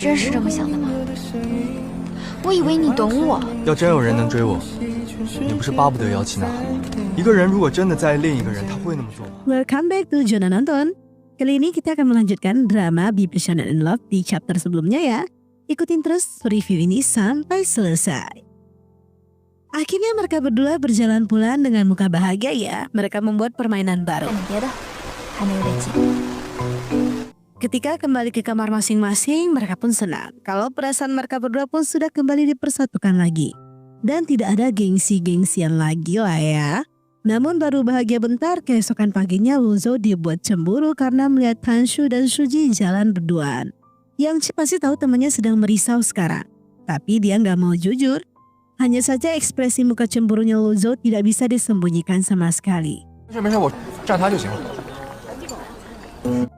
真是这么想的吗？我以为你懂我。要真有人能追我，你不是巴不得摇旗呐喊吗？一个人如果真的在意另一个人，他会那么做吗？ Welcome back to Zona Nonton. Kali ini kita akan melanjutkan drama Be Passionate in Love di chapter sebelumnya ya. Ikutin terus review ini sampai selesai. Akhirnya mereka berdua berjalan pulang dengan muka bahagia ya. Mereka membuat permainan baru. Ketika kembali ke kamar masing-masing, mereka pun senang kalau perasaan mereka berdua pun sudah kembali dipersatukan lagi. Dan tidak ada gengsi-gengsian lagi lah ya. Namun baru bahagia bentar, keesokan paginya Luzhou dibuat cemburu karena melihat Tanshu dan Suji jalan berduaan. Yang Chi pasti tahu temannya sedang merisau sekarang. Tapi dia nggak mau jujur. Hanya saja ekspresi muka cemburunya Luzhou tidak bisa disembunyikan sama sekali.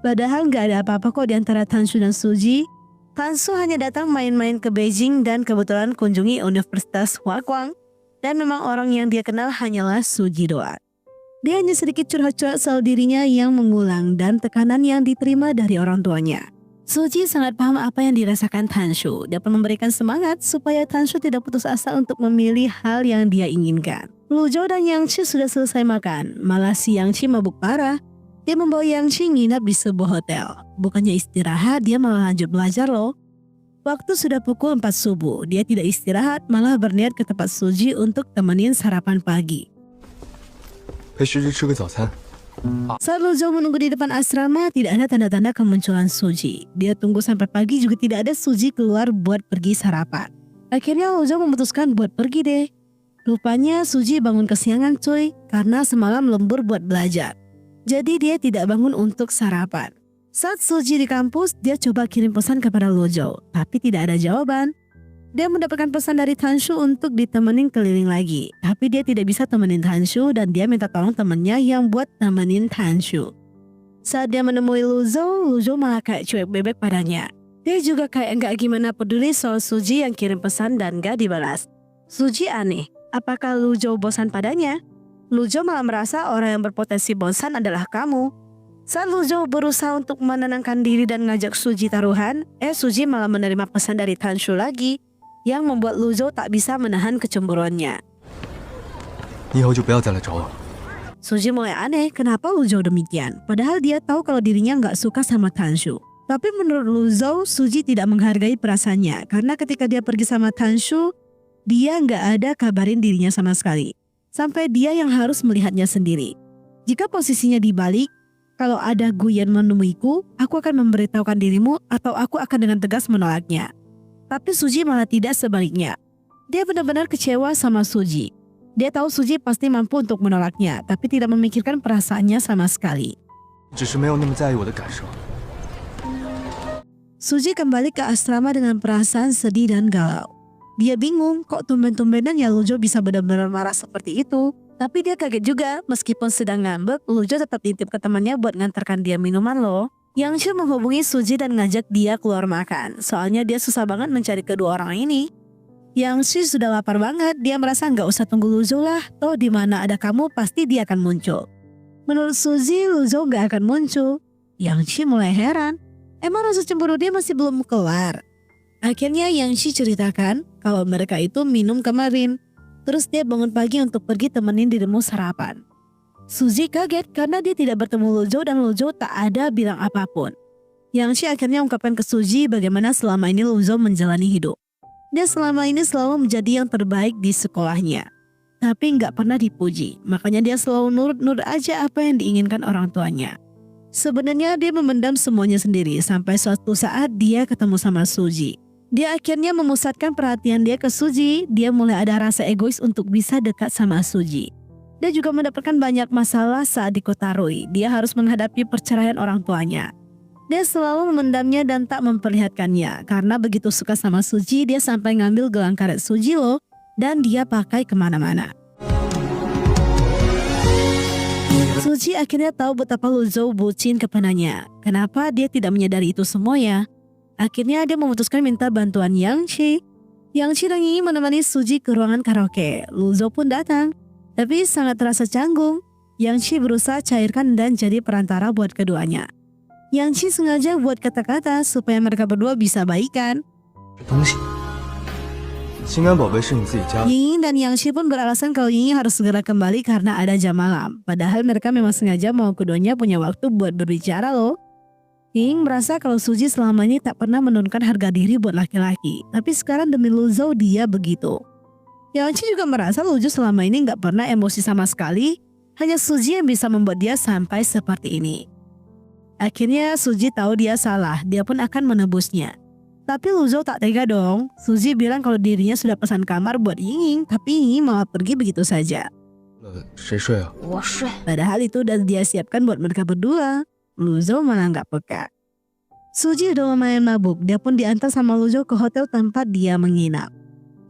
Padahal nggak ada apa-apa kok di antara Tanshu dan Suji. Tanshu hanya datang main-main ke Beijing dan kebetulan kunjungi Universitas Huakwang. Dan memang orang yang dia kenal hanyalah Suji doang. Dia hanya sedikit curhat-curhat soal dirinya yang mengulang dan tekanan yang diterima dari orang tuanya. Suji sangat paham apa yang dirasakan Tanshu. Dia pun memberikan semangat supaya Tanshu tidak putus asa untuk memilih hal yang dia inginkan. Luzhou dan Yang Chi sudah selesai makan. Malah si Yang Chi mabuk parah. Dia membawa Yang Chi nginap di sebuah hotel. Bukannya istirahat, dia malah lanjut belajar loh. Waktu sudah pukul 4 subuh, dia tidak istirahat malah berniat ke tempat Suji untuk temenin sarapan pagi. Saat Luzhou menunggu di depan asrama, tidak ada tanda-tanda kemunculan Suji. Dia tunggu sampai pagi juga tidak ada Suji keluar buat pergi sarapan. Akhirnya Luzhou memutuskan buat pergi deh. Rupanya Suji bangun kesiangan cuy, karena semalam lembur buat belajar. Jadi dia tidak bangun untuk sarapan. Saat Suji di kampus, dia coba kirim pesan kepada Luzhou, tapi tidak ada jawaban. Dia mendapatkan pesan dari Tanshu untuk ditemenin keliling lagi, tapi dia tidak bisa temenin Tanshu dan dia minta tolong temennya yang buat temenin Tanshu. Saat dia menemui Luzhou, Luzhou malah kayak cuek bebek padanya. Dia juga kayak nggak gimana peduli soal Suji yang kirim pesan dan nggak dibalas. Suji aneh, apakah Luzhou bosan padanya? Luzhou malah merasa orang yang berpotensi bosan adalah kamu. Saat Luzhou berusaha untuk menenangkan diri dan ngajak Suji taruhan, Suji malah menerima pesan dari Tanshu lagi, yang membuat Luzhou tak bisa menahan kecemburuannya. Suji mulai aneh kenapa Luzhou demikian, padahal dia tahu kalau dirinya nggak suka sama Tanshu. Tapi menurut Luzhou, Suji tidak menghargai perasaannya, karena ketika dia pergi sama Tanshu, dia nggak ada kabarin dirinya sama sekali. Sampai dia yang harus melihatnya sendiri. Jika posisinya dibalik, kalau ada Guyan menemuiku, aku akan memberitahukan dirimu atau aku akan dengan tegas menolaknya. Tapi Suji malah tidak sebaliknya. Dia benar-benar kecewa sama Suji. Dia tahu Suji pasti mampu untuk menolaknya, tapi tidak memikirkan perasaannya sama sekali. Suji kembali ke asrama dengan perasaan sedih dan galau. Dia bingung kok tumben-tumbenan ya Luzhou bisa benar-benar marah seperti itu. Tapi dia kaget juga, meskipun sedang ngambek, Luzhou tetap titip ke temannya buat ngantarkan dia minuman loh. Yang Chi menghubungi Suji dan ngajak dia keluar makan, soalnya dia susah banget mencari kedua orang ini. Yang Chi sudah lapar banget, dia merasa nggak usah tunggu Luzhou lah, toh di mana ada kamu pasti dia akan muncul. Menurut Suji, Luzhou nggak akan muncul. Yang Chi mulai heran, emang rasa cemburu dia masih belum keluar. Akhirnya Yang Chi ceritakan kalau mereka itu minum kemarin. Terus dia bangun pagi untuk pergi temenin dirimu sarapan. Suji kaget karena dia tidak bertemu Luzhou dan Luzhou tak ada bilang apapun. Yang Chi akhirnya ungkapkan ke Suji bagaimana selama ini Luzhou menjalani hidup. Dia selama ini selalu menjadi yang terbaik di sekolahnya. Tapi nggak pernah dipuji, makanya dia selalu nurut-nurut aja apa yang diinginkan orang tuanya. Sebenarnya dia memendam semuanya sendiri sampai suatu saat dia ketemu sama Suji. Dia akhirnya memusatkan perhatian dia ke Suji, dia mulai ada rasa egois untuk bisa dekat sama Suji. Dia juga mendapatkan banyak masalah saat di kota Rui, dia harus menghadapi perceraian orang tuanya. Dia selalu memendamnya dan tak memperlihatkannya, karena begitu suka sama Suji, dia sampai ngambil gelang karet Suji loh, dan dia pakai kemana-mana. Suji akhirnya tahu betapa Luzhou bucin kepadanya. Kenapa dia tidak menyadari itu semua ya? Akhirnya dia memutuskan minta bantuan Yang Chi. Yang Chi dan ingin menemani Suji ke ruangan karaoke. Luzhou pun datang, tapi sangat terasa canggung. Yang Chi berusaha cairkan dan jadi perantara buat keduanya. Yang Qi sengaja buat kata-kata supaya mereka berdua bisa baikan. 这东西，心肝宝贝是你自己加的。 Ying dan Yang Qi pun beralasan kalau Ying harus segera kembali karena ada jam malam. Padahal mereka memang sengaja mau keduanya punya waktu buat berbicara loh. Ying merasa kalau Suji selama ini tak pernah menurunkan harga diri buat laki-laki. Tapi sekarang demi Lu Zhou dia begitu. Yang Qi juga merasa Lu Zhou selama ini gak pernah emosi sama sekali. Hanya Suji yang bisa membuat dia sampai seperti ini. Akhirnya Suji tahu dia salah, dia pun akan menebusnya. Tapi Lu Zhou tak tega dong. Suji bilang kalau dirinya sudah pesan kamar buat Ying, tapi Ying malah pergi begitu saja. 谁睡啊？ 我睡。 Padahal itu udah dia siapkan buat mereka berdua. Lu Zhou malah gak peka. Suji udah lumayan mabuk, dia pun diantar sama Lu Zhou ke hotel tempat dia menginap.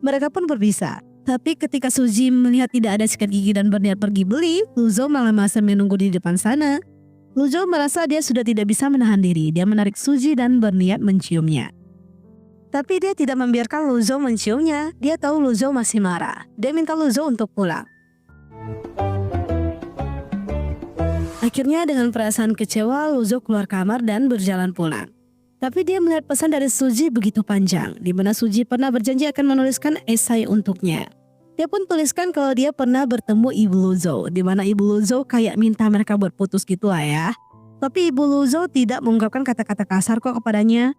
Mereka pun berpisah. Tapi ketika Suji melihat tidak ada sikat gigi dan berniat pergi beli, Lu Zhou malah masih menunggu di depan sana. Lu Zhou merasa dia sudah tidak bisa menahan diri. Dia menarik Suji dan berniat menciumnya. Tapi dia tidak membiarkan Lu Zhou menciumnya. Dia tahu Lu Zhou masih marah. Dia minta Lu Zhou untuk pulang. Akhirnya dengan perasaan kecewa, Lu Zhou keluar kamar dan berjalan pulang. Tapi dia melihat pesan dari Suji begitu panjang, di mana Suji pernah berjanji akan menuliskan esai untuknya. Dia pun tuliskan kalau dia pernah bertemu Ibu Lu Zhou, di mana Ibu Lu Zhou kayak minta mereka buat putus gitu lah ya. Tapi Ibu Lu Zhou tidak mengungkapkan kata-kata kasar kok kepadanya.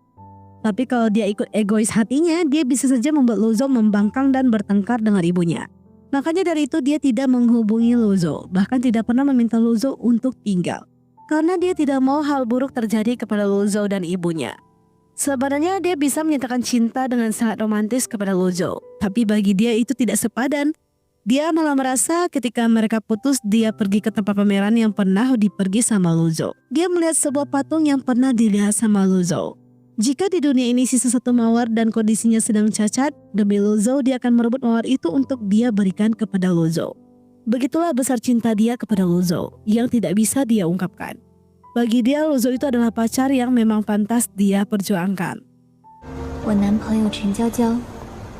Tapi kalau dia ikut egois hatinya, dia bisa saja membuat Lu Zhou membangkang dan bertengkar dengan ibunya. Makanya dari itu dia tidak menghubungi Lu Zhou, bahkan tidak pernah meminta Lu Zhou untuk tinggal. Karena dia tidak mau hal buruk terjadi kepada Lu Zhou dan ibunya. Sebenarnya dia bisa menyatakan cinta dengan sangat romantis kepada Lu Zhou, tapi bagi dia itu tidak sepadan. Dia malah merasa ketika mereka putus, dia pergi ke tempat pameran yang pernah dipergi sama Lu Zhou. Dia melihat sebuah patung yang pernah dilihat sama Lu Zhou. Jika di dunia ini sisa satu mawar dan kondisinya sedang cacat, demi Lu Zhou dia akan merebut mawar itu untuk dia berikan kepada Lu Zhou. Begitulah besar cinta dia kepada Lu Zhou yang tidak bisa dia ungkapkan. Bagi dia, Lu Zhou itu adalah pacar yang memang pantas dia perjuangkan. 我男朋友陈娇娇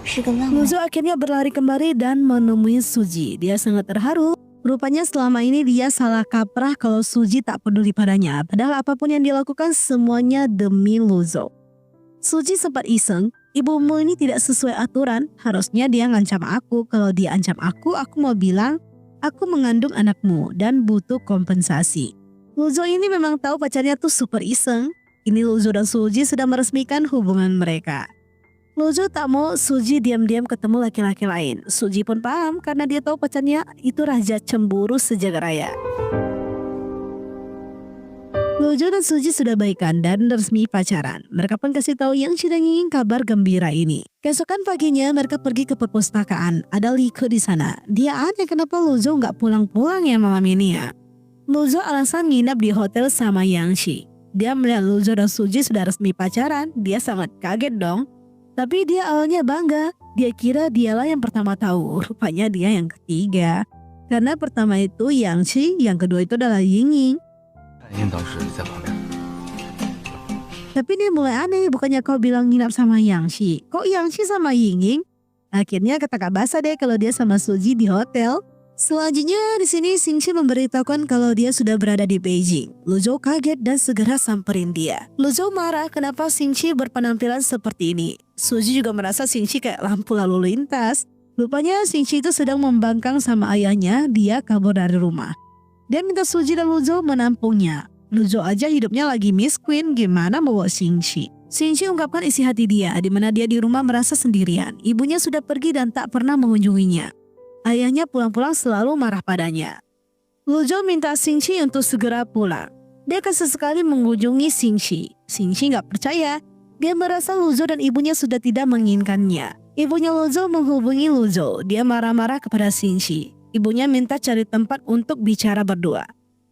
是个浪 Lu 漫。 Zhou akhirnya berlari kembali dan menemui Suji. Dia sangat terharu. Rupanya selama ini dia salah kaprah kalau Suji tak peduli padanya. Padahal apapun yang dilakukan semuanya demi Lu Zhou. Suji sempat iseng, ibumu ini tidak sesuai aturan. Harusnya dia ngancam aku. Kalau dia ancam aku mau bilang, aku mengandung anakmu dan butuh kompensasi. Lu Zhou ini memang tahu pacarnya tuh super iseng. Ini Lu Zhou dan Suji sedang meresmikan hubungan mereka. Lu Zhou tak mau Suji diam-diam ketemu laki-laki lain. Suji pun paham karena dia tahu pacarnya itu raja cemburu sejagat raya. Lu Zhou dan Suji sudah baikan dan resmi pacaran. Mereka pun kasih tahu Yang Qi dan Ying kabar gembira ini. Keesokan paginya mereka pergi ke perpustakaan. Ada Li Ke di sana. Dia aneh kenapa Lu Zhou nggak pulang-pulang ya malam ini ya. Lu Zhou alasan nginap di hotel sama Yang Qi. Dia melihat Lu Zhou dan Suji sudah resmi pacaran. Dia sangat kaget dong. Tapi dia awalnya bangga. Dia kira dialah yang pertama tahu. Rupanya dia yang ketiga. Karena pertama itu Yang Qi, yang kedua itu adalah Ying Ying. 英当时在旁边。 Tapi dia mulai aneh, bukannya kau bilang nginap sama Yang Qi. Kok Yang Qi sama Ying Ying? Akhirnya kata basah deh kalau dia sama Suji di hotel. Selanjutnya di sini Xing Qi memberitahukan kalau dia sudah berada di Beijing. Lu Zhou kaget dan segera samperin dia. Lu Zhou marah kenapa Xing Qi berpenampilan seperti ini. Suji juga merasa Xing Qi kayak lampu lalu lintas. Rupanya Xing Qi itu sedang membangkang sama ayahnya, dia kabur dari rumah. Dia minta Suji dan Lu Zhou menampungnya. Lu Zhou aja hidupnya lagi miskin, gimana bawa Xing Qi? Xing Qi ungkapkan isi hati dia, di mana dia di rumah merasa sendirian. Ibunya sudah pergi dan tak pernah mengunjunginya. Ayahnya pulang-pulang selalu marah padanya. Lu Zhou minta Xing Qi untuk segera pulang. Dia akan sesekali mengunjungi Xing Qi. Xing Qi gak percaya. Dia merasa Lu Zhou dan ibunya sudah tidak menginginkannya. Ibunya Lu Zhou menghubungi Lu Zhou. Dia marah-marah kepada Xing Qi. Ibunya minta cari tempat untuk bicara berdua.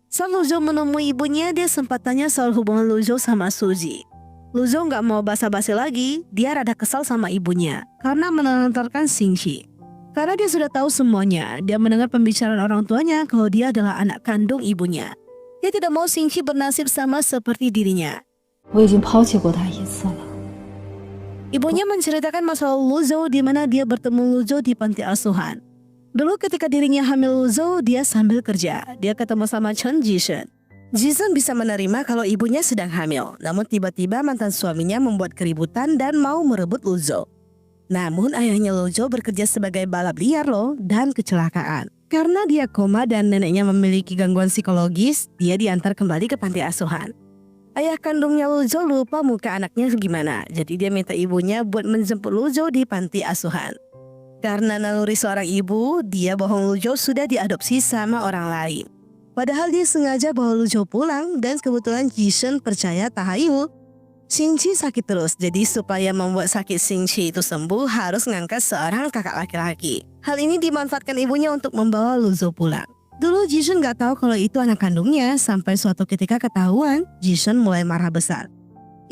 Saat Lu Zhou menemui ibunya, dia sempat tanya soal hubungan Lu Zhou sama Suji. Lu Zhou gak mau basa-basi lagi. Dia rada kesal sama ibunya karena menelantarkan Xing Qi. Karena dia sudah tahu semuanya, dia mendengar pembicaraan orang tuanya kalau dia adalah anak kandung ibunya. Dia tidak mau Xing Qi bernasib sama seperti dirinya. 我已经抛弃过他一次了。 Ibunya menceritakan masalah Lu Zhou di mana dia bertemu Lu Zhou di panti asuhan. Dulu ketika dirinya hamil Lu Zhou, dia sambil kerja. Dia ketemu sama Chen Jishen. Jisung bisa menerima kalau ibunya sedang hamil, namun tiba-tiba mantan suaminya membuat keributan dan mau merebut Luzo. Namun ayahnya Luzo bekerja sebagai balap liar loh dan kecelakaan. Karena dia koma dan neneknya memiliki gangguan psikologis, dia diantar kembali ke panti asuhan. Ayah kandungnya Luzo lupa muka anaknya gimana, jadi dia minta ibunya buat menjemput Luzo di panti asuhan. Karena naluri seorang ibu, dia bohong Luzo sudah diadopsi sama orang lain. Padahal dia sengaja bawa Luzo pulang dan kebetulan Jisung percaya tahayul. Shinji sakit terus, jadi supaya membuat sakit Shinji itu sembuh harus ngangkat seorang kakak laki-laki. Hal ini dimanfaatkan ibunya untuk membawa Luzo pulang. Dulu Jisung gak tahu kalau itu anak kandungnya, sampai suatu ketika ketahuan, Jisung mulai marah besar.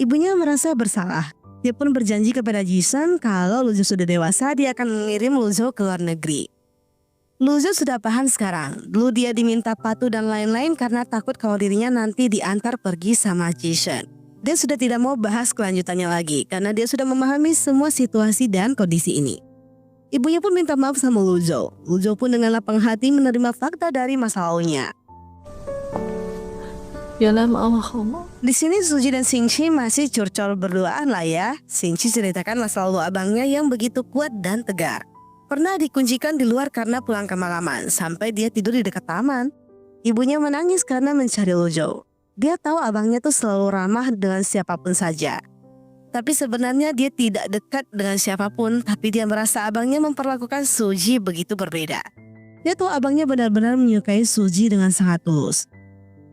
Ibunya merasa bersalah. Dia pun berjanji kepada Jisung kalau Luzo sudah dewasa dia akan mengirim Luzo ke luar negeri. Luzo sudah paham sekarang. Dulu dia diminta patuh dan lain-lain karena takut kalau dirinya nanti diantar pergi sama Jisung. Dia sudah tidak mau bahas kelanjutannya lagi karena dia sudah memahami semua situasi dan kondisi ini. Ibunya pun minta maaf sama Luzo. Luzo pun dengan lapang hati menerima fakta dari masa lalunya. Di sini Suji dan Shinji masih curcol berduaan lah ya. Shinji ceritakan masa lalu abangnya yang begitu kuat dan tegar. Pernah dikuncikan di luar karena pulang kemalaman sampai dia tidur di dekat taman. Ibunya menangis karena mencari Luzo. Dia tahu abangnya tuh selalu ramah dengan siapapun saja. Tapi sebenarnya dia tidak dekat dengan siapapun, tapi dia merasa abangnya memperlakukan Suji begitu berbeda. Dia tahu abangnya benar-benar menyukai Suji dengan sangat tulus.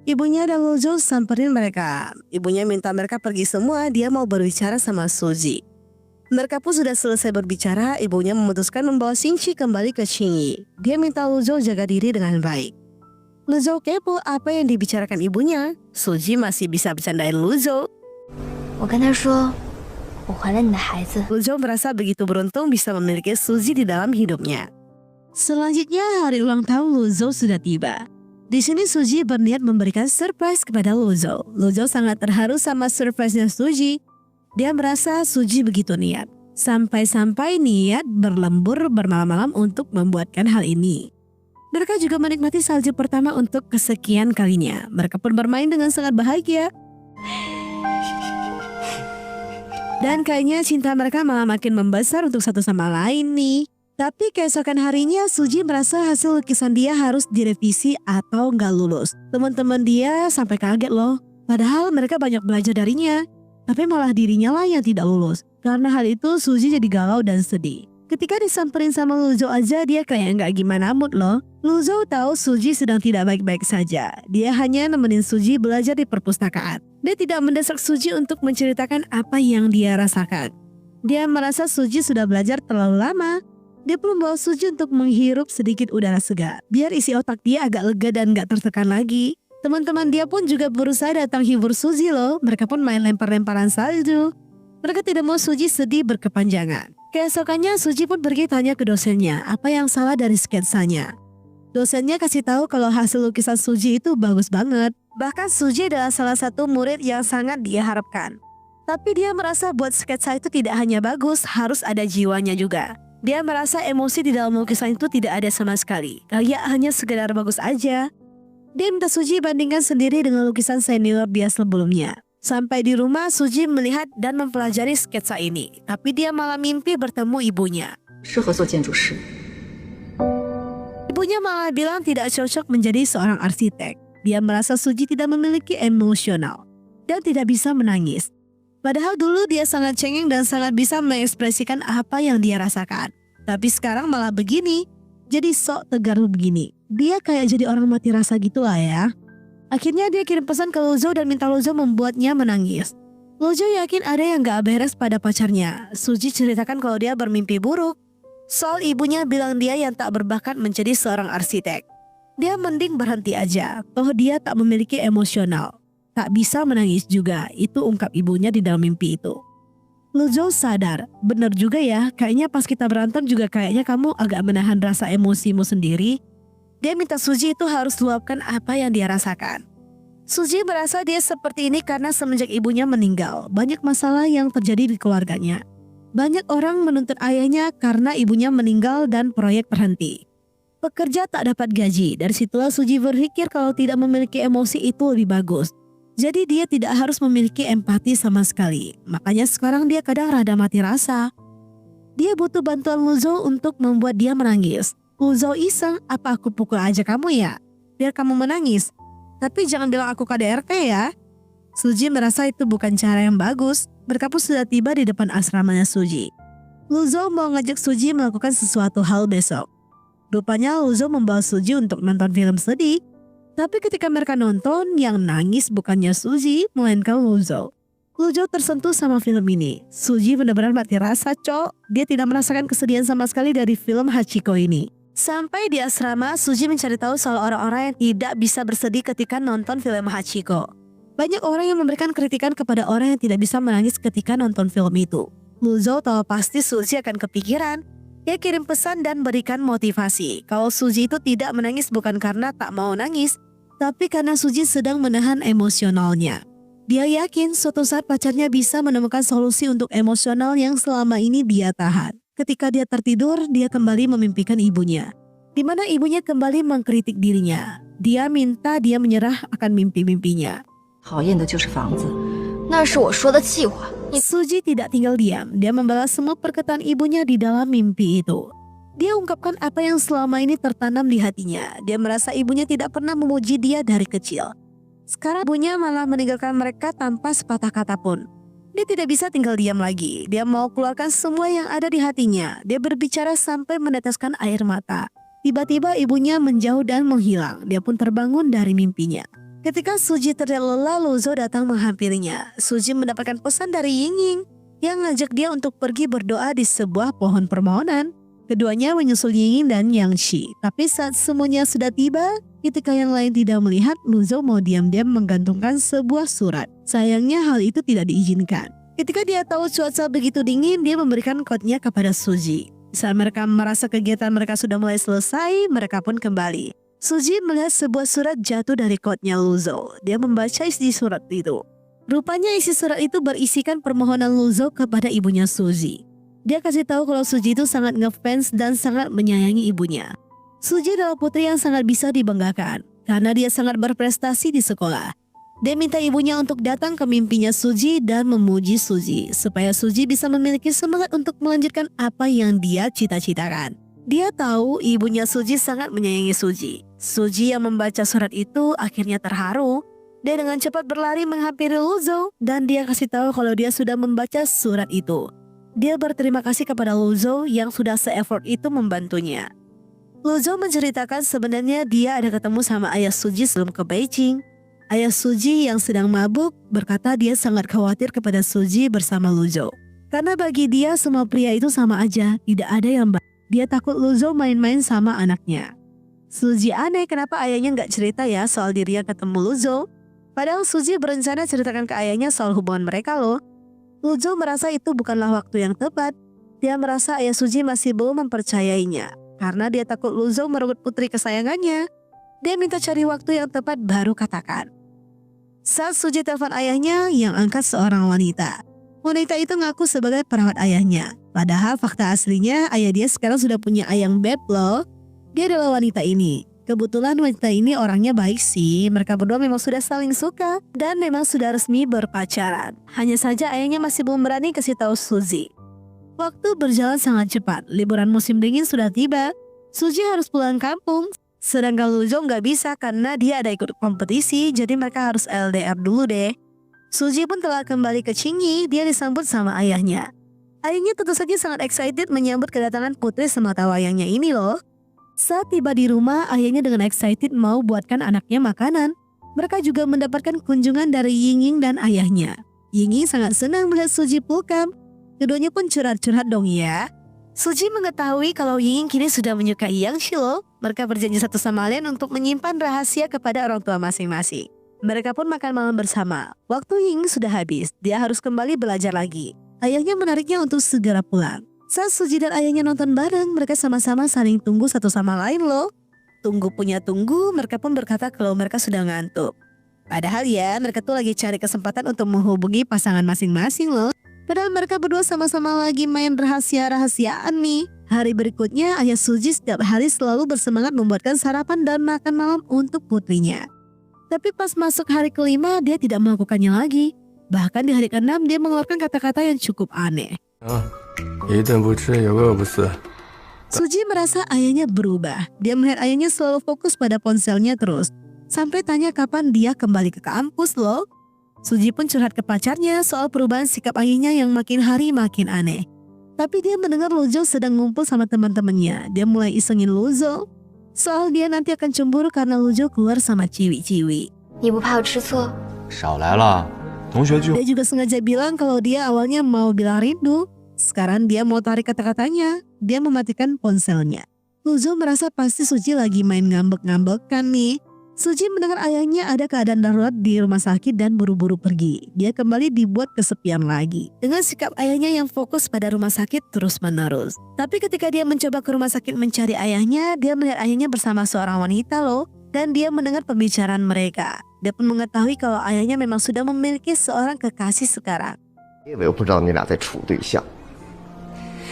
Ibunya dan Luzo samperin mereka. Ibunya minta mereka pergi semua, dia mau berbicara sama Suji. Mereka pun sudah selesai berbicara, ibunya memutuskan membawa Shinji kembali ke Shinji. Dia minta Luzo jaga diri dengan baik. Luzo kepo apa yang dibicarakan ibunya. Suji masih bisa bercandain Luzo. Luzo merasa begitu beruntung bisa memiliki Suji di dalam hidupnya. Selanjutnya hari ulang tahun Luzo sudah tiba. Di sini Suji berniat memberikan surprise kepada Luzo. Luzo sangat terharu sama surprise-nya Suji. Dia merasa Suji begitu niat. Sampai-sampai niat berlembur bermalam-malam untuk membuatkan hal ini. Mereka juga menikmati salju pertama untuk kesekian kalinya. Mereka pun bermain dengan sangat bahagia. Dan kayaknya cinta mereka malah makin membesar untuk satu sama lain nih. Tapi keesokan harinya Suji merasa hasil lukisan dia harus direvisi atau nggak lulus. Teman-teman dia sampai kaget loh. Padahal mereka banyak belajar darinya. Tapi malah dirinya lah yang tidak lulus. Karena hal itu Suji jadi galau dan sedih. Ketika disamperin sama Luzo aja dia kayak nggak gimana mood loh. Luzo tahu Suji sedang tidak baik-baik saja. Dia hanya nemenin Suji belajar di perpustakaan. Dia tidak mendesak Suji untuk menceritakan apa yang dia rasakan. Dia merasa Suji sudah belajar terlalu lama. Dia pun membawa Suji untuk menghirup sedikit udara segar. Biar isi otak dia agak lega dan gak tertekan lagi. Teman-teman dia pun juga berusaha datang hibur Suji loh. Mereka pun main lempar-lemparan salju. Mereka tidak mau Suji sedih berkepanjangan. Keesokannya Suji pun pergi tanya ke dosennya apa yang salah dari sketsanya. Dosennya kasih tahu kalau hasil lukisan Suji itu bagus banget. Bahkan Suji adalah salah satu murid yang sangat dia harapkan. Tapi dia merasa buat sketsa itu tidak hanya bagus, harus ada jiwanya juga. Dia merasa emosi di dalam lukisan itu tidak ada sama sekali. Kayak hanya sekedar bagus aja. Dia minta Suji bandingkan sendiri dengan lukisan senior dia sebelumnya. Sampai di rumah Suji melihat dan mempelajari sketsa ini. Tapi dia malah mimpi bertemu ibunya. Ibunya malah bilang tidak cocok menjadi seorang arsitek. Dia merasa Suji tidak memiliki emosional dan tidak bisa menangis. Padahal dulu dia sangat cengeng dan sangat bisa mengekspresikan apa yang dia rasakan. Tapi sekarang malah begini, jadi sok tegar begini. Dia kayak jadi orang mati rasa gitu lah ya. Akhirnya dia kirim pesan ke Luzo dan minta Luzo membuatnya menangis. Luzo yakin ada yang gak beres pada pacarnya. Suji ceritakan kalau dia bermimpi buruk. Soal ibunya bilang dia yang tak berbakat menjadi seorang arsitek. Dia mending berhenti aja, toh dia tak memiliki emosional. Tak bisa menangis juga, itu ungkap ibunya di dalam mimpi itu. Luzo sadar, bener juga ya, kayaknya pas kita berantem juga kayaknya kamu agak menahan rasa emosimu sendiri. Dia minta Suji itu harus luapkan apa yang dia rasakan. Suji merasa dia seperti ini karena semenjak ibunya meninggal, banyak masalah yang terjadi di keluarganya. Banyak orang menuntut ayahnya karena ibunya meninggal dan proyek berhenti. Pekerja tak dapat gaji. Dari situlah Suji berpikir kalau tidak memiliki emosi itu lebih bagus. Jadi dia tidak harus memiliki empati sama sekali. Makanya sekarang dia kadang rada mati rasa. Dia butuh bantuan Luzou untuk membuat dia menangis. Luzou iseng, apa aku pukul aja kamu ya? Biar kamu menangis. Tapi jangan bilang aku KDRT ya. Suji merasa itu bukan cara yang bagus. Mereka pun sudah tiba di depan asramanya Suji. Luzou mau ngajak Suji melakukan sesuatu hal besok. Rupanya Luzou membawa Suji untuk nonton film sedih. Tapi ketika mereka nonton, yang nangis bukannya Suji, melainkan Luzou. Luzou tersentuh sama film ini. Suji benar-benar mati rasa, cok. Dia tidak merasakan kesedihan sama sekali dari film Hachiko ini. Sampai di asrama, Suji mencari tahu soal orang-orang yang tidak bisa bersedih ketika nonton film Hachiko. Banyak orang yang memberikan kritikan kepada orang yang tidak bisa menangis ketika nonton film itu. Luzou tahu pasti Suji akan kepikiran. Dia kirim pesan dan berikan motivasi. Kalau Suji itu tidak menangis bukan karena tak mau nangis, tapi karena Suji sedang menahan emosionalnya. Dia yakin suatu saat pacarnya bisa menemukan solusi untuk emosional yang selama ini dia tahan. Ketika dia tertidur, dia kembali memimpikan ibunya. Di mana ibunya kembali mengkritik dirinya. Dia minta dia menyerah akan mimpi-mimpinya. Suji tidak tinggal diam. Dia membalas semua perkataan ibunya di dalam mimpi itu. Dia ungkapkan apa yang selama ini tertanam di hatinya. Dia merasa ibunya tidak pernah memuji dia dari kecil. Sekarang ibunya malah meninggalkan mereka tanpa sepatah kata pun. Dia tidak bisa tinggal diam lagi. Dia mau keluarkan semua yang ada di hatinya. Dia berbicara sampai meneteskan air mata. Tiba-tiba ibunya menjauh dan menghilang. Dia pun terbangun dari mimpinya. Ketika Suji terlihat lelah, Luzou datang menghampirinya. Suji mendapatkan pesan dari Ying-Ying yang ngajak dia untuk pergi berdoa di sebuah pohon permohonan. Keduanya menyusul Ying-Ying dan Yang Shi. Tapi saat semuanya sudah tiba, ketika yang lain tidak melihat, Luzou mau diam-diam menggantungkan sebuah surat. Sayangnya hal itu tidak diizinkan. Ketika dia tahu cuaca begitu dingin, dia memberikan kodenya kepada Suji. Saat mereka merasa kegiatan mereka sudah mulai selesai, mereka pun kembali. Suji melihat sebuah surat jatuh dari kodenya Luzou. Dia membaca isi surat itu. Rupanya isi surat itu berisikan permohonan Luzou kepada ibunya Suji. Dia kasih tahu kalau Suji itu sangat ngefans dan sangat menyayangi ibunya. Suji adalah putri yang sangat bisa dibanggakan karena dia sangat berprestasi di sekolah. Dia minta ibunya untuk datang ke mimpinya Suji dan memuji Suji supaya Suji bisa memiliki semangat untuk melanjutkan apa yang dia cita-citakan. Dia tahu ibunya Suji sangat menyayangi Suji. Suji yang membaca surat itu akhirnya terharu. Dia dengan cepat berlari menghampiri Luzou dan dia kasih tahu kalau dia sudah membaca surat itu. Dia berterima kasih kepada Luzou yang sudah se-effort itu membantunya. Luzou menceritakan sebenarnya dia ada ketemu sama ayah Suji sebelum ke Beijing. Ayah Suji yang sedang mabuk berkata dia sangat khawatir kepada Suji bersama Luzou. Karena bagi dia semua pria itu sama aja, tidak ada yang baik. Dia takut Luzou main-main sama anaknya. Suji aneh kenapa ayahnya nggak cerita ya soal dirinya ketemu Luzou. Padahal Suji berencana ceritakan ke ayahnya soal hubungan mereka loh. Luzou merasa itu bukanlah waktu yang tepat. Dia merasa ayah Suji masih belum mempercayainya. Karena dia takut Luzou merebut putri kesayangannya. Dia minta cari waktu yang tepat baru katakan. Saat Suji telepon ayahnya yang angkat seorang wanita. Wanita itu ngaku sebagai perawat ayahnya. Padahal fakta aslinya ayah dia sekarang sudah punya ayang beb loh. Dia adalah wanita ini. Kebetulan wanita ini orangnya baik sih. Mereka berdua memang sudah saling suka dan memang sudah resmi berpacaran. Hanya saja ayahnya masih belum berani kasih tahu Suji. Waktu berjalan sangat cepat. Liburan musim dingin sudah tiba. Suji harus pulang kampung. Sedangkan Luzou nggak bisa karena dia ada ikut kompetisi. Jadi mereka harus LDR dulu deh. Suji pun telah kembali ke Qingyi. Dia disambut sama ayahnya. Ayahnya tentu saja sangat excited menyambut kedatangan putri sematawayangnya ini loh. Saat tiba di rumah, ayahnya dengan excited mau buatkan anaknya makanan. Mereka juga mendapatkan kunjungan dari Ying-Ying dan ayahnya. Ying-Ying sangat senang melihat Suji pulang. Keduanya pun curhat-curhat dong ya. Suji mengetahui kalau Ying-Ying kini sudah menyukai Yang Shi loh. Mereka berjanji satu sama lain untuk menyimpan rahasia kepada orang tua masing-masing. Mereka pun makan malam bersama. Waktu Ying sudah habis, dia harus kembali belajar lagi. Ayahnya menariknya untuk segera pulang. Saat Suji dan ayahnya nonton bareng, mereka sama-sama saling tunggu satu sama lain loh. Tunggu punya tunggu, mereka pun berkata kalau mereka sudah ngantuk. Padahal ya, mereka tuh lagi cari kesempatan untuk menghubungi pasangan masing-masing loh. Padahal mereka berdua sama-sama lagi main rahasia-rahasiaan nih. Hari berikutnya, ayah Suji setiap hari selalu bersemangat membuatkan sarapan dan makan malam untuk putrinya. Tapi pas masuk hari kelima, dia tidak melakukannya lagi. Bahkan di hari keenam, dia mengeluarkan kata-kata yang cukup aneh. Suji merasa ayahnya berubah. Dia melihat ayahnya selalu fokus pada ponselnya terus. Sampai tanya kapan dia kembali ke kampus loh. Suji pun curhat ke pacarnya soal perubahan sikap ayahnya yang makin hari makin aneh. Tapi dia mendengar Luzhou sedang ngumpul sama teman-temannya. Dia mulai isengin Luzhou. Soal dia nanti akan cemburu karena Luzhou keluar sama ciwi-ciwi. Dia juga sengaja bilang kalau dia awalnya mau bilang rindu. Sekarang dia mau tarik kata-katanya. Dia mematikan ponselnya. Luzhou merasa pasti Suji lagi main ngambek-ngambekan nih. Suji mendengar ayahnya ada keadaan darurat di rumah sakit dan buru-buru pergi. Dia kembali dibuat kesepian lagi. Dengan sikap ayahnya yang fokus pada rumah sakit terus-menerus. Tapi ketika dia mencoba ke rumah sakit mencari ayahnya, dia melihat ayahnya bersama seorang wanita loh. Dan dia mendengar pembicaraan mereka. Dia pun mengetahui kalau ayahnya memang sudah memiliki seorang kekasih sekarang.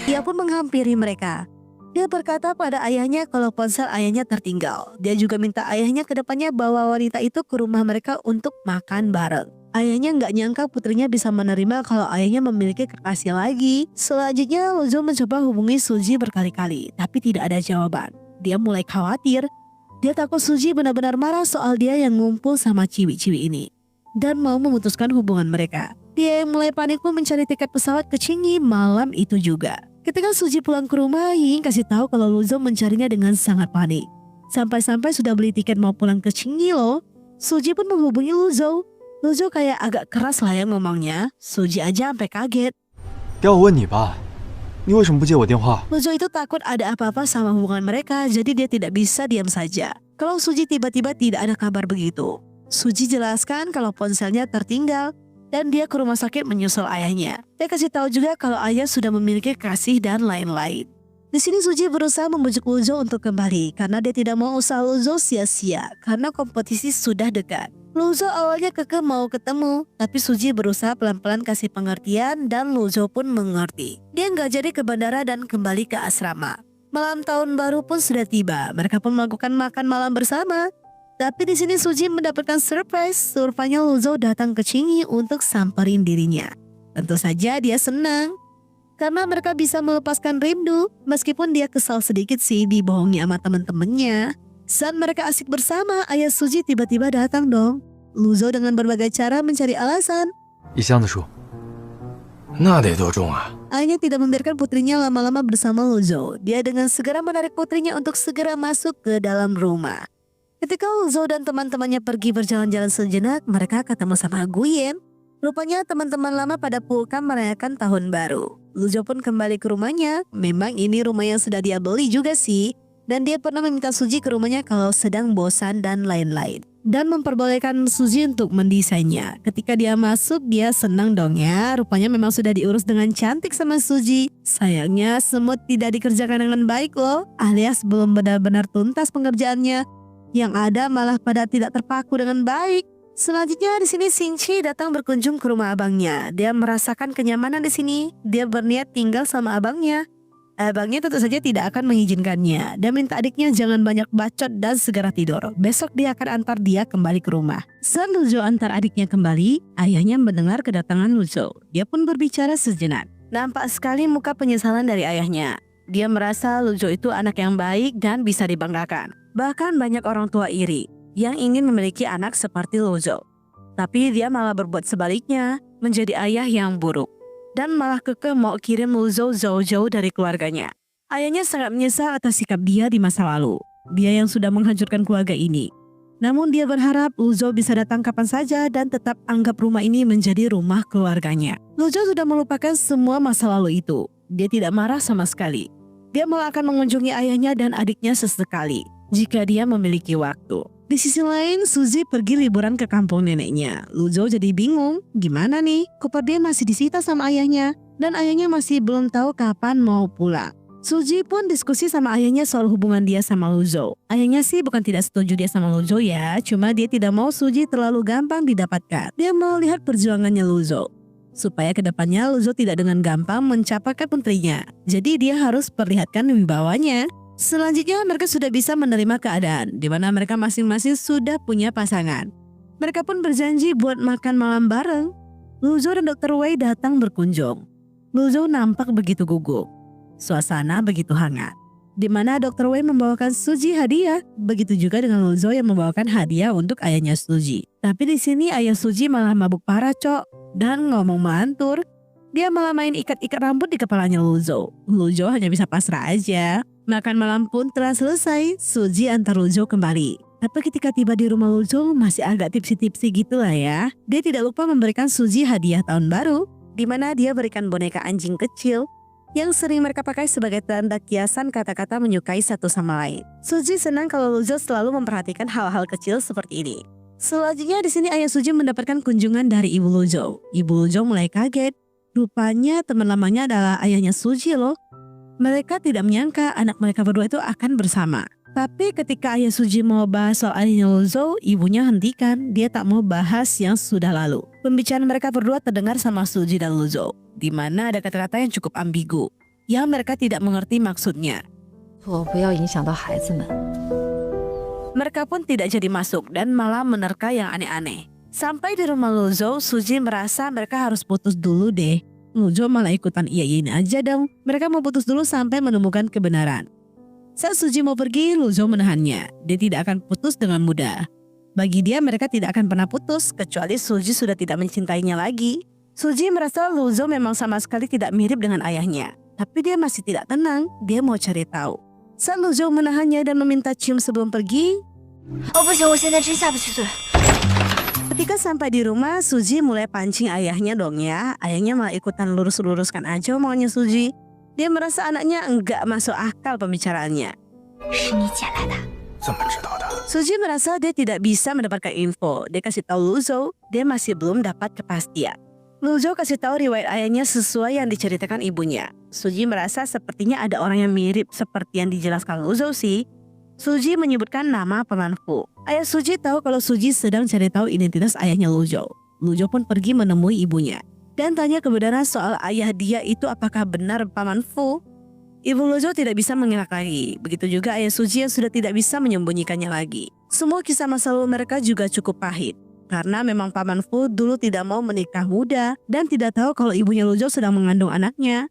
Dia pun menghampiri mereka. Dia berkata pada ayahnya kalau ponsel ayahnya tertinggal. Dia juga minta ayahnya ke depannya bawa wanita itu ke rumah mereka untuk makan bareng. Ayahnya nggak nyangka putrinya bisa menerima kalau ayahnya memiliki kekasih lagi. Selanjutnya Luzhou mencoba hubungi Suji berkali-kali, tapi tidak ada jawaban. Dia mulai khawatir. Dia takut Suji benar-benar marah soal dia yang ngumpul sama ciwi-ciwi ini. Dan mau memutuskan hubungan mereka. Dia yang mulai panik pun mencari tiket pesawat ke Qingyi malam itu juga. Ketika Suji pulang ke rumah, Ying kasih tahu kalau Luzhou mencarinya dengan sangat panik. Sampai-sampai sudah beli tiket mau pulang ke Qingyi loh. Suji pun menghubungi Luzhou. Luzhou kayak agak keras lah ya ngomongnya. Suji aja sampai kaget. Luzhou itu takut ada apa-apa sama hubungan mereka, jadi dia tidak bisa diam saja. Kalau Suji tiba-tiba tidak ada kabar begitu. Suji jelaskan kalau ponselnya tertinggal. Dan dia ke rumah sakit menyusul ayahnya. Dia kasih tahu juga kalau ayah sudah memiliki kasih dan lain-lain. Di sini Suji berusaha membujuk Luzhou untuk kembali karena dia tidak mau usaha Luzhou sia-sia karena kompetisi sudah dekat. Luzhou awalnya kekeh mau ketemu, tapi Suji berusaha pelan-pelan kasih pengertian dan Luzhou pun mengerti. Dia nggak jadi ke bandara dan kembali ke asrama. Malam tahun baru pun sudah tiba. Mereka pun melakukan makan malam bersama. Tapi di sini Suji mendapatkan surprise. Rupanya Luzhou datang ke Qingyi untuk samperin dirinya. Tentu saja dia senang. Karena mereka bisa melepaskan rindu. Meskipun dia kesal sedikit sih dibohongi sama teman-temannya. Saat mereka asik bersama, ayah Suji tiba-tiba datang dong. Luzhou dengan berbagai cara mencari alasan. Ayahnya tidak membiarkan putrinya lama-lama bersama Luzhou. Dia dengan segera menarik putrinya untuk segera masuk ke dalam rumah. Ketika Luzhou dan teman-temannya pergi berjalan-jalan sejenak, mereka ketemu sama Guyen. Rupanya teman-teman lama pada pulkan merayakan tahun baru. Luzhou pun kembali ke rumahnya. Memang ini rumah yang sudah dia beli juga sih. Dan dia pernah meminta Suji ke rumahnya kalau sedang bosan dan lain-lain. Dan memperbolehkan Suji untuk mendesainnya. Ketika dia masuk, dia senang dong ya. Rupanya memang sudah diurus dengan cantik sama Suji. Sayangnya semut tidak dikerjakan dengan baik loh. Alias belum benar-benar tuntas pengerjaannya. Yang ada malah pada tidak terpaku dengan baik. Selanjutnya di sini Xingqi datang berkunjung ke rumah abangnya. Dia merasakan kenyamanan di sini. Dia berniat tinggal sama abangnya. Abangnya tentu saja tidak akan mengizinkannya. Dia minta adiknya jangan banyak bacot dan segera tidur. Besok dia akan antar dia kembali ke rumah. Saat Luzhou antar adiknya kembali, ayahnya mendengar kedatangan Luzhou. Dia pun berbicara sejenak. Nampak sekali muka penyesalan dari ayahnya. Dia merasa Luzhou itu anak yang baik dan bisa dibanggakan. Bahkan banyak orang tua iri yang ingin memiliki anak seperti Luzhou. Tapi dia malah berbuat sebaliknya, menjadi ayah yang buruk. Dan malah kekeh mau kirim Luzhou jauh-jauh dari keluarganya. Ayahnya sangat menyesal atas sikap dia di masa lalu. Dia yang sudah menghancurkan keluarga ini. Namun dia berharap Luzhou bisa datang kapan saja dan tetap anggap rumah ini menjadi rumah keluarganya. Luzhou sudah melupakan semua masa lalu itu. Dia tidak marah sama sekali. Dia malah akan mengunjungi ayahnya dan adiknya sesekali. Jika dia memiliki waktu. Di sisi lain, Suji pergi liburan ke kampung neneknya. Luzhou jadi bingung, gimana nih? Koper dia masih disita sama ayahnya. Dan ayahnya masih belum tahu kapan mau pulang. Suji pun diskusi sama ayahnya soal hubungan dia sama Luzhou. Ayahnya sih bukan tidak setuju dia sama Luzhou ya. Cuma dia tidak mau Suji terlalu gampang didapatkan. Dia mau lihat perjuangannya Luzhou. supaya kedepannya Luzou tidak dengan gampang mencapakan putrinya. Jadi dia harus perlihatkan wibawanya. Selanjutnya mereka sudah bisa menerima keadaan di mana mereka masing-masing sudah punya pasangan. Mereka pun berjanji buat makan malam bareng. Luzou dan Dr. Wei datang berkunjung. Luzou nampak begitu gugup. Suasana begitu hangat. Di mana Dr. Wei membawakan Suji hadiah, begitu juga dengan Luzou yang membawakan hadiah untuk ayahnya Suji. Tapi di sini ayah Suji malah mabuk parah, Cok, dan ngomong mantur. Dia malah main ikat-ikat rambut di kepalanya Luzou. Luzou hanya bisa pasrah aja. Makan malam pun telah selesai. Suji antar Luzou kembali. Tapi ketika tiba di rumah Luzou masih agak tipsi-tipsi gitu lah ya. Dia tidak lupa memberikan Suji hadiah tahun baru, di mana dia berikan boneka anjing kecil yang sering mereka pakai sebagai tanda kiasan kata-kata menyukai satu sama lain. Suji senang kalau Luzou selalu memperhatikan hal-hal kecil seperti ini. Selanjutnya di sini ayah Suji mendapatkan kunjungan dari ibu Luzou. Ibu Luzou mulai kaget. Rupanya teman lamanya adalah ayahnya Suji loh. Mereka tidak menyangka anak mereka berdua itu akan bersama. Tapi ketika ayah Suji mau bahas soal ayahnya Luzou, ibunya hentikan. Dia tak mau bahas yang sudah lalu. Pembicaraan mereka berdua terdengar sama Suji dan Luzou, di mana ada kata-kata yang cukup ambigu, yang mereka tidak mengerti maksudnya. Mereka pun tidak jadi masuk dan malah menerka yang aneh-aneh. Sampai di rumah Luzou, Suji merasa mereka harus putus dulu deh. Luzou malah ikutan iya-iyain aja dong. Mereka mau putus dulu sampai menemukan kebenaran. Saat Suji mau pergi, Luzou menahannya. Dia tidak akan putus dengan mudah. Bagi dia mereka tidak akan pernah putus kecuali Suji sudah tidak mencintainya lagi. Suji merasa Luzou memang sama sekali tidak mirip dengan ayahnya. Tapi dia masih tidak tenang, dia mau cari tahu. Saat Luzou menahannya dan meminta cium sebelum pergi. Ketika sampai di rumah, Suji mulai pancing ayahnya dong ya. Ayahnya malah ikutan lurus-luruskan aja omongannya Suji. Dia merasa anaknya enggak masuk akal pembicaraannya. Suji merasa dia tidak bisa mendapatkan info. Dia kasih tahu Luzou, dia masih belum dapat kepastian. Luzou kasih tahu riwayat ayahnya sesuai yang diceritakan ibunya. Suji merasa sepertinya ada orang yang mirip seperti yang dijelaskan Luzou sih. Suji menyebutkan nama Paman Fu. Ayah Suji tahu kalau Suji sedang cari tahu identitas ayahnya Luzou. Luzou pun pergi menemui ibunya dan tanya kebenaran soal ayah dia itu apakah benar Paman Fu. Ibu Luzou tidak bisa mengelak lagi. Begitu juga ayah Suji yang sudah tidak bisa menyembunyikannya lagi. Semua kisah masa lalu mereka juga cukup pahit. Karena memang Paman Fu dulu tidak mau menikah muda dan tidak tahu kalau ibunya Luzou sedang mengandung anaknya.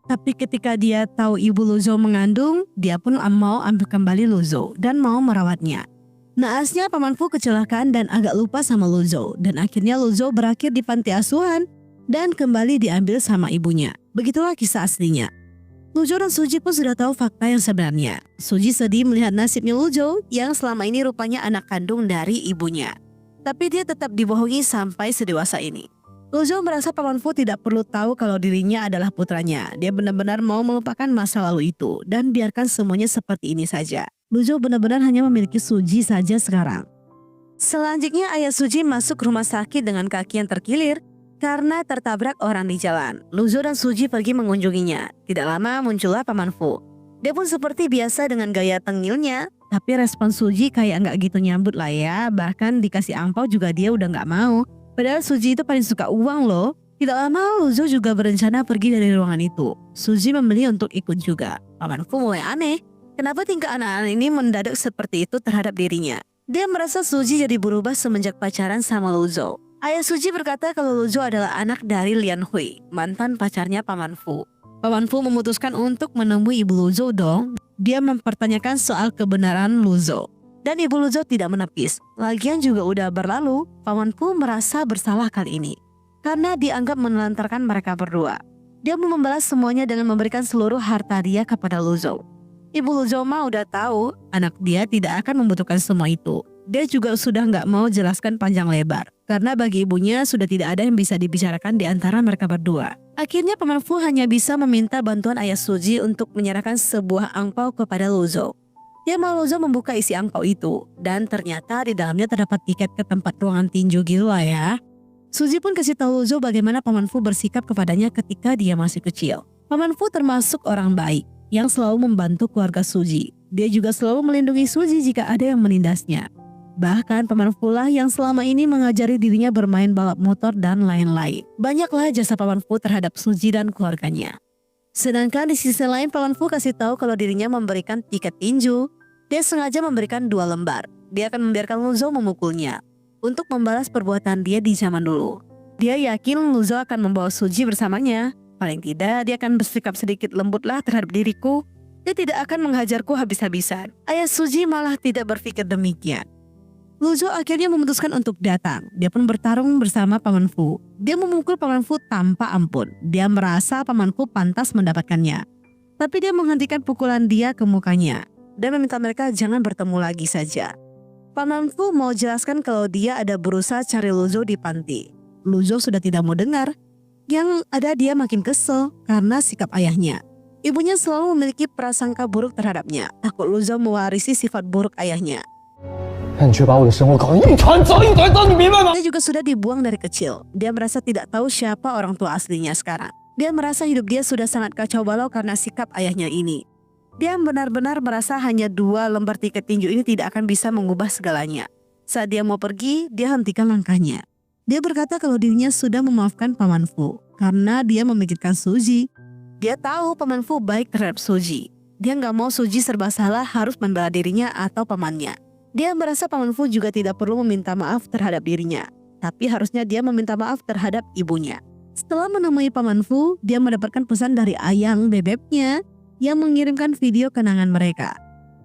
Tapi ketika dia tahu ibu Luzou mengandung, dia pun mau ambil kembali Luzou dan mau merawatnya. Naasnya Paman Fu kecelakaan dan agak lupa sama Luzou. Dan akhirnya Luzou berakhir di panti asuhan dan kembali diambil sama ibunya. Begitulah kisah aslinya. Luzou dan Suji pun sudah tahu fakta yang sebenarnya. Suji sedih melihat nasibnya Luzou yang selama ini rupanya anak kandung dari ibunya. Tapi dia tetap dibohongi sampai sedewasa ini. Luzou merasa Paman Fu tidak perlu tahu kalau dirinya adalah putranya. Dia benar-benar mau melupakan masa lalu itu dan biarkan semuanya seperti ini saja. Luzou benar-benar hanya memiliki Suji saja sekarang. Selanjutnya ayah Suji masuk rumah sakit dengan kaki yang terkilir karena tertabrak orang di jalan. Luzou dan Suji pergi mengunjunginya. Tidak lama muncullah Paman Fu. Dia pun seperti biasa dengan gaya tengilnya. Tapi respon Suji kayak nggak gitu nyambut lah ya. Bahkan dikasih angpau juga dia udah nggak mau. Padahal Suji itu paling suka uang loh. Tidak lama Luzou juga berencana pergi dari ruangan itu. Suji memilih untuk ikut juga. Paman Fu mulai aneh. Kenapa tingkah anak-anak ini mendadak seperti itu terhadap dirinya? Dia merasa Suji jadi berubah semenjak pacaran sama Luzou. Ayah Suji berkata kalau Luzou adalah anak dari Lian Hui, mantan pacarnya Paman Fu. Paman Fu memutuskan untuk menemui ibu Luzou dong. Dia mempertanyakan soal kebenaran Luzou. Dan ibu Luzou tidak menepis. Lagian juga udah berlalu, Paman Fu merasa bersalah kali ini. Karena dianggap menelantarkan mereka berdua. Dia mau membalas semuanya dengan memberikan seluruh harta dia kepada Luzou. Ibu Luzou mah udah tahu anak dia tidak akan membutuhkan semua itu. Dia juga sudah nggak mau jelaskan panjang lebar. Karena bagi ibunya sudah tidak ada yang bisa dibicarakan di antara mereka berdua. Akhirnya Paman Fu hanya bisa meminta bantuan ayah Suji untuk menyerahkan sebuah angpau kepada Luzou. Dia mau Luzou membuka isi angpau itu. Dan ternyata di dalamnya terdapat tiket ke tempat ruangan tinju gitu lah ya. Suji pun kasih tahu Luzou bagaimana Paman Fu bersikap kepadanya ketika dia masih kecil. Paman Fu termasuk orang baik yang selalu membantu keluarga Suji. Dia juga selalu melindungi Suji jika ada yang menindasnya. Bahkan Paman Fu lah yang selama ini mengajari dirinya bermain balap motor dan lain-lain. Banyaklah jasa Paman Fu terhadap Suji dan keluarganya. Sedangkan di sisi lain Paman Fu kasih tahu kalau dirinya memberikan tiket tinju. Dia sengaja memberikan 2 lembar. Dia akan membiarkan Lu Zhou memukulnya untuk membalas perbuatan dia di zaman dulu. Dia yakin Lu Zhou akan membawa Suji bersamanya. Paling tidak dia akan bersikap sedikit lembutlah terhadap diriku. Dia tidak akan menghajarku habis-habisan. Ayah Suji malah tidak berpikir demikian. Lu Zhou akhirnya memutuskan untuk datang. Dia pun bertarung bersama Paman Fu. Dia memukul Paman Fu tanpa ampun. Dia merasa Paman Fu pantas mendapatkannya. Tapi dia menghentikan pukulan dia ke mukanya dan meminta mereka jangan bertemu lagi saja. Paman Fu mau jelaskan kalau dia ada berusaha cari Lu Zhou di panti. Lu Zhou sudah tidak mau dengar. Yang ada dia makin kesel karena sikap ayahnya. Ibunya selalu memiliki prasangka buruk terhadapnya. Takut Lu Zhou mewarisi sifat buruk ayahnya. Dia juga sudah dibuang dari kecil. Dia merasa tidak tahu siapa orang tua aslinya sekarang. Dia merasa hidup dia sudah sangat kacau balau karena sikap ayahnya ini. Dia benar-benar merasa hanya 2 lembar tiket tinju ini tidak akan bisa mengubah segalanya. Saat dia mau pergi, dia hentikan langkahnya. Dia berkata kalau dirinya sudah memaafkan Paman Fu karena dia memikirkan Suji. Dia tahu Paman Fu baik terhadap Suji. Dia nggak mau Suji serba salah harus membela dirinya atau pamannya. Dia merasa Paman Fu juga tidak perlu meminta maaf terhadap dirinya, tapi harusnya dia meminta maaf terhadap ibunya. Setelah menemui Paman Fu, dia mendapatkan pesan dari ayang bebeknya yang mengirimkan video kenangan mereka.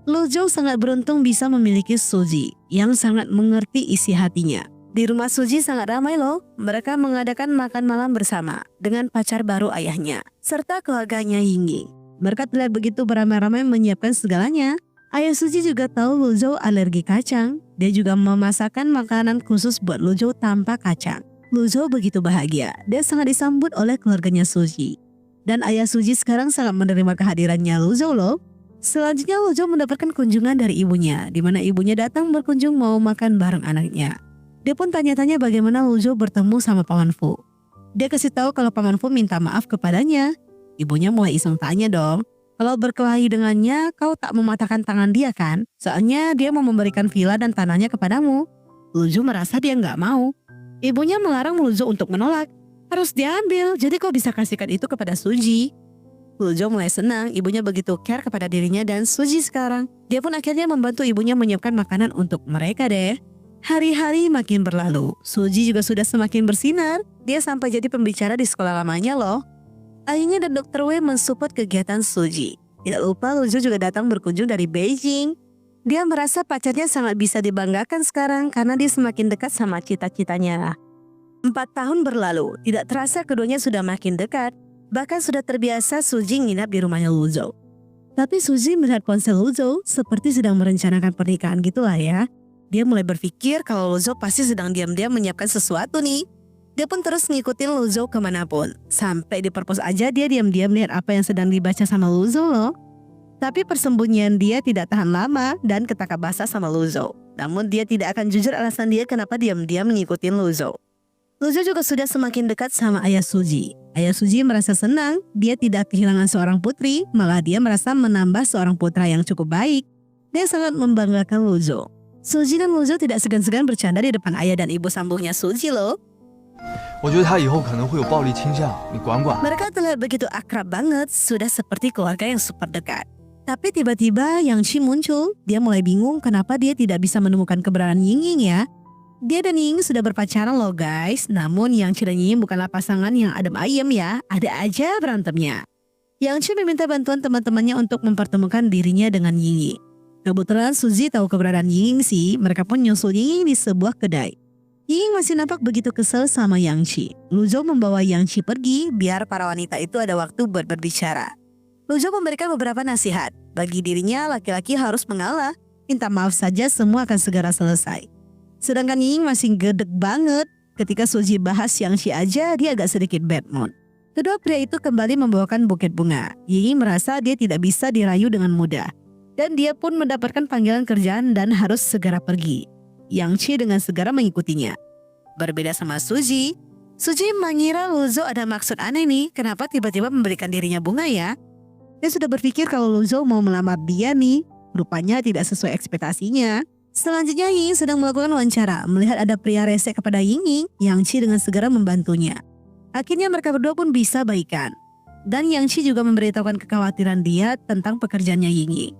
Lu Zhou sangat beruntung bisa memiliki Suji yang sangat mengerti isi hatinya. Di rumah Suji sangat ramai loh. Mereka mengadakan makan malam bersama dengan pacar baru ayahnya serta keluarganya Yingying. Mereka terlihat begitu beramai-ramai menyiapkan segalanya. Ayah Suji juga tahu Lu Zhou alergi kacang. Dia juga memasakkan makanan khusus buat Lu Zhou tanpa kacang. Lu Zhou begitu bahagia. Dia sangat disambut oleh keluarganya Suji. Dan ayah Suji sekarang sangat menerima kehadirannya Lu Zhou loh. Selanjutnya Lu Zhou mendapatkan kunjungan dari ibunya, di mana ibunya datang berkunjung mau makan bareng anaknya. Dia pun tanya-tanya bagaimana Lu Zhou bertemu sama Paman Fu. Dia kasih tahu kalau Paman Fu minta maaf kepadanya. Ibunya mulai iseng tanya dong. Kalau berkelahi dengannya, kau tak mematahkan tangan dia kan? Soalnya dia mau memberikan villa dan tanahnya kepadamu. Lu Zhou merasa dia nggak mau. Ibunya melarang Lu Zhou untuk menolak. Harus diambil, jadi kau bisa kasihkan itu kepada Suji. Lu Zhou mulai senang, ibunya begitu care kepada dirinya dan Suji sekarang. Dia pun akhirnya membantu ibunya menyiapkan makanan untuk mereka deh. Hari-hari makin berlalu, Suji juga sudah semakin bersinar. Dia sampai jadi pembicara di sekolah lamanya loh. Ayahnya dan Dr. Wei mensupport kegiatan Suji. Tidak lupa Lu Zhou juga datang berkunjung dari Beijing. Dia merasa pacarnya sangat bisa dibanggakan sekarang karena dia semakin dekat sama cita-citanya. 4 tahun berlalu, tidak terasa keduanya sudah makin dekat. Bahkan sudah terbiasa Suji nginap di rumahnya Lu Zhou. Tapi Suji melihat ponsel Lu Zhou seperti sedang merencanakan pernikahan gitulah ya. Dia mulai berpikir kalau Lu Zhou pasti sedang diam-diam menyiapkan sesuatu nih. Dia pun terus ngikutin Lu Zhou kemanapun. Sampai di perpus aja dia diam-diam lihat apa yang sedang dibaca sama Lu Zhou loh. Tapi persembunyian dia tidak tahan lama dan ketangkap basah sama Lu Zhou. Namun dia tidak akan jujur alasan dia kenapa diam-diam ngikutin Lu Zhou. Lu Zhou juga sudah semakin dekat sama ayah Suji. Ayah Suji merasa senang, dia tidak kehilangan seorang putri, malah dia merasa menambah seorang putra yang cukup baik. Dia sangat membanggakan Lu Zhou. Suji dan Lu Zhou tidak segan-segan bercanda di depan ayah dan ibu sambungnya Suji loh. 我觉得他以后可能会有暴力倾向，你管管。 Mereka terlihat begitu akrab banget, sudah seperti keluarga yang super dekat. Tapi tiba-tiba Yang Qi muncul, dia mulai bingung kenapa dia tidak bisa menemukan keberadaan Yingying ya. Dia dan Yingying sudah berpacaran loh guys, namun Yang Qi dan Yingying bukanlah pasangan yang adem ayem ya, ada aja berantemnya. Yang Qi meminta bantuan teman-temannya untuk mempertemukan dirinya dengan Yingying. Kebetulan Suji tahu keberadaan Yingying sih, mereka pun nyusul Yingying di sebuah kedai. Yingying masih nampak begitu kesel sama Yang Qi. Lu Zhou membawa Yang Qi pergi biar para wanita itu ada waktu buat berbicara. Lu Zhou memberikan beberapa nasihat. Bagi dirinya laki-laki harus mengalah. Minta maaf saja semua akan segera selesai. Sedangkan Yingying masih gedeg banget. Ketika Suji bahas Yang Qi aja dia agak sedikit bad mood. Kedua pria itu kembali membawakan buket bunga. Yingying merasa dia tidak bisa dirayu dengan mudah. Dan dia pun mendapatkan panggilan kerjaan dan harus segera pergi. Yang Qi dengan segera mengikutinya. Berbeda sama Suji. Suji mengira Lu Zhou ada maksud aneh nih. Kenapa tiba-tiba memberikan dirinya bunga ya? Dia sudah berpikir kalau Lu Zhou mau melamar dia nih. Rupanya tidak sesuai ekspektasinya. Selanjutnya Ying sedang melakukan wawancara. Melihat ada pria rese kepada Ying, Yang Chi dengan segera membantunya. Akhirnya mereka berdua pun bisa baikan. Dan Yang Chi juga memberitahukan kekhawatiran dia tentang pekerjaannya Ying.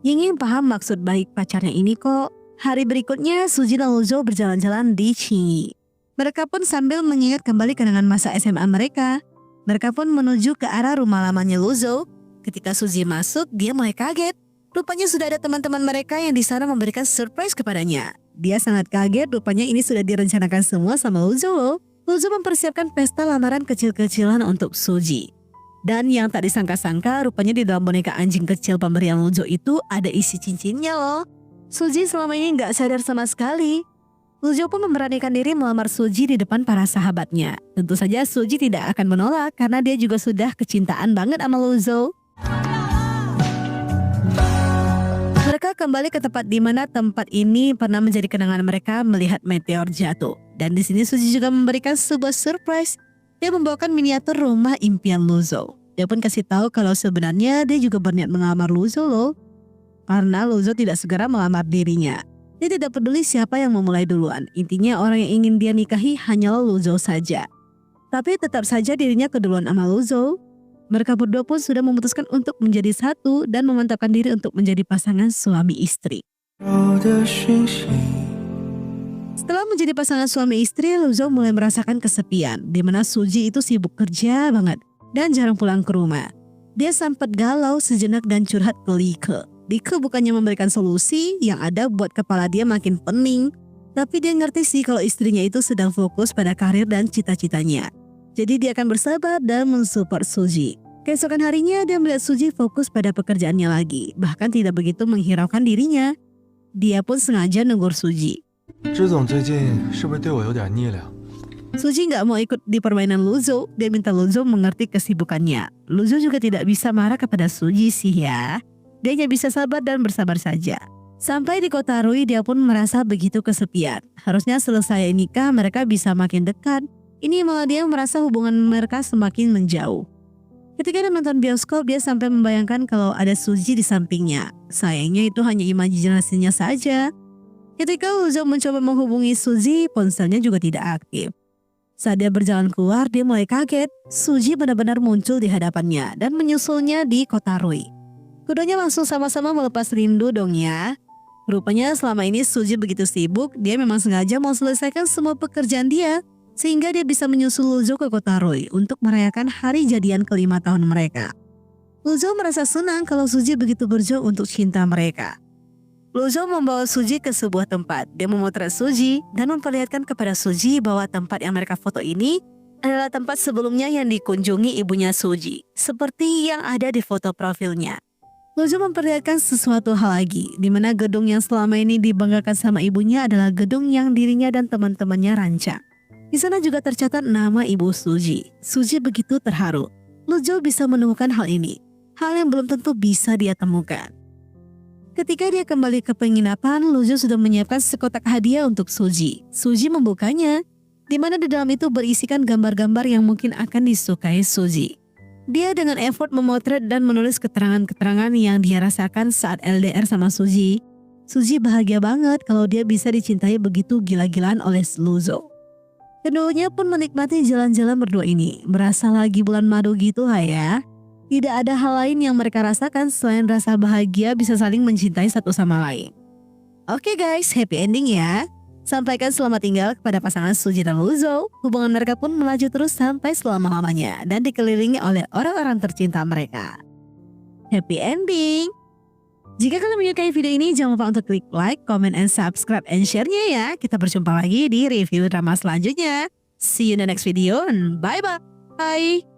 Ying paham maksud baik pacarnya ini kok. Hari berikutnya Suji dan Luzo berjalan-jalan di Qingyi. Mereka pun sambil mengingat kembali kenangan masa SMA mereka. Mereka pun menuju ke arah rumah lamanya Luzo. Ketika Suji masuk, dia mulai kaget. Rupanya sudah ada teman-teman mereka yang di sana memberikan surprise kepadanya. Dia sangat kaget, rupanya ini sudah direncanakan semua sama Luzo loh. Luzo mempersiapkan pesta lamaran kecil-kecilan untuk Suji. Dan yang tak disangka-sangka, rupanya di dalam boneka anjing kecil pemberian Luzo itu ada isi cincinnya loh. Suji selama ini gak sadar sama sekali. Luzo pun memberanikan diri melamar Suji di depan para sahabatnya. Tentu saja Suji tidak akan menolak karena dia juga sudah kecintaan banget sama Luzo. Mereka kembali ke tempat di mana tempat ini pernah menjadi kenangan mereka melihat meteor jatuh. Dan di sini Suji juga memberikan sebuah surprise. Dia membawakan miniatur rumah impian Luzo. Dia pun kasih tahu kalau sebenarnya dia juga berniat mengamar Luzo loh. Karena Luzo tidak segera mengamar dirinya. Dia tidak peduli siapa yang memulai duluan. Intinya orang yang ingin dia nikahi hanyalah Luzo saja. Tapi tetap saja dirinya keduluan sama Luzo. Mereka berdua pun sudah memutuskan untuk menjadi satu dan memantapkan diri untuk menjadi pasangan suami istri. Setelah menjadi pasangan suami istri, Luzo mulai merasakan kesepian, di mana Suji itu sibuk kerja banget dan jarang pulang ke rumah. Dia sempat galau sejenak dan curhat ke Like. Like bukannya memberikan solusi, yang ada buat kepala dia makin pening. Tapi dia ngerti sih kalau istrinya itu sedang fokus pada karir dan cita-citanya. Jadi dia akan bersabar dan mensupport Suji. Keesokan harinya dia melihat Suji fokus pada pekerjaannya lagi, bahkan tidak begitu menghiraukan dirinya. Dia pun sengaja negur Suji. Suji nggak mau ikut di permainan Luzo, dia minta Luzo mengerti kesibukannya. Luzo juga tidak bisa marah kepada Suji sih ya. Dia hanya bisa sabar dan bersabar saja. Sampai di kota Rui dia pun merasa begitu kesepian. Harusnya selesai nikah mereka bisa makin dekat. Ini malah dia merasa hubungan mereka semakin menjauh. Ketika dia nonton bioskop, dia sampai membayangkan kalau ada Suji di sampingnya. Sayangnya itu hanya imajinasinya saja. Ketika Luzo mencoba menghubungi Suji, ponselnya juga tidak aktif. Saat dia berjalan keluar, dia mulai kaget. Suji benar-benar muncul di hadapannya dan menyusulnya di kota Rui. Keduanya langsung sama-sama melepas rindu dong ya. Rupanya selama ini Suji begitu sibuk, dia memang sengaja mau selesaikan semua pekerjaan dia. Sehingga dia bisa menyusul Luzo ke kota Rui untuk merayakan hari jadian ke-5 tahun mereka. Luzo merasa senang kalau Suji begitu berjuang untuk cinta mereka. Luzo membawa Suji ke sebuah tempat. Dia memotret Suji dan memperlihatkan kepada Suji bahwa tempat yang mereka foto ini adalah tempat sebelumnya yang dikunjungi ibunya Suji, seperti yang ada di foto profilnya. Luzo memperlihatkan sesuatu hal lagi, di mana gedung yang selama ini dibanggakan sama ibunya adalah gedung yang dirinya dan teman-temannya rancang. Di sana juga tercatat nama ibu Suji. Suji begitu terharu. Luzo bisa menemukan hal ini. Hal yang belum tentu bisa dia temukan. Ketika dia kembali ke penginapan, Luzo sudah menyiapkan sekotak hadiah untuk Suji. Suji membukanya, di mana di dalam itu berisikan gambar-gambar yang mungkin akan disukai Suji. Dia dengan effort memotret dan menulis keterangan-keterangan yang dia rasakan saat LDR sama Suji. Suji bahagia banget kalau dia bisa dicintai begitu gila-gilaan oleh Luzo. Keduanya pun menikmati jalan-jalan berdua ini. Berasa lagi bulan madu gitu lah ya. Tidak ada hal lain yang mereka rasakan selain rasa bahagia bisa saling mencintai satu sama lain. Oke guys, happy ending ya. Sampaikan selamat tinggal kepada pasangan Suji dan Luzo. Hubungan mereka pun melaju terus sampai selama-lamanya dan dikelilingi oleh orang-orang tercinta mereka. Happy ending. Jika kalian menyukai video ini, jangan lupa untuk klik like, comment, and subscribe, and share-nya ya. Kita berjumpa lagi di review drama selanjutnya. See you in the next video, and bye-bye.